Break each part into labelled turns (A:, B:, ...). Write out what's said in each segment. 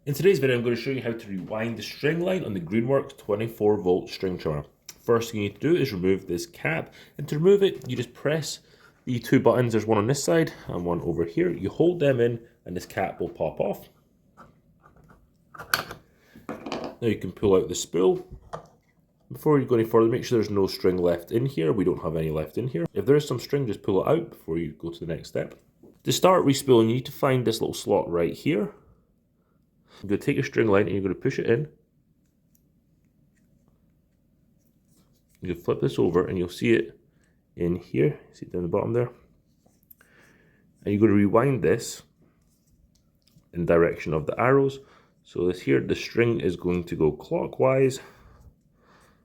A: In today's video, I'm going to show you how to rewind the string line on the Greenworks 24V string trimmer. First thing you need to do is remove this cap, and to remove it, you just press the two buttons. There's one on this side and one over here. You hold them in and this cap will pop off. Now you can pull out the spool. Before you go any further, make sure there's no string left in here. We don't have any left in here. If there is some string, just pull it out before you go to the next step. To start respooling, you need to find this little slot right here. You're going to take your string line and you're going to push it in. You can flip this over and you'll see it in here. See it down the bottom there. And you're going to rewind this in the direction of the arrows. So this here, the string is going to go clockwise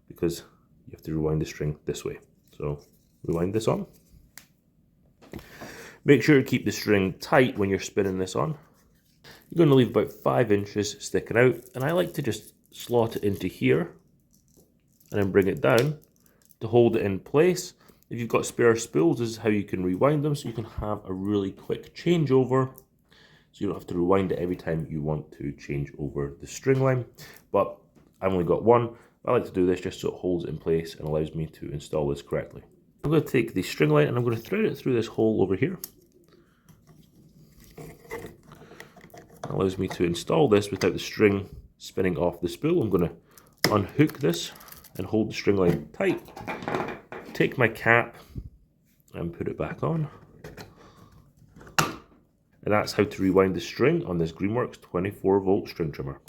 A: because you have to rewind the string this way. So rewind this on. Make sure to keep the string tight when you're spinning this on. You're going to leave about 5 inches sticking out, and I like to just slot it into here and then bring it down to hold it in place. If you've got spare spools, this is how you can rewind them, so you can have a really quick changeover, so you don't have to rewind it every time you want to change over the string line. But I've only got one. I like to do this just so it holds it in place and allows me to install this correctly. I'm going to take the string line and I'm going to thread it through this hole over here. That allows me to install this without the string spinning off the spool. I'm going to unhook this and hold the string line tight. Take my cap and put it back on. And that's how to rewind the string on this Greenworks 24V string trimmer.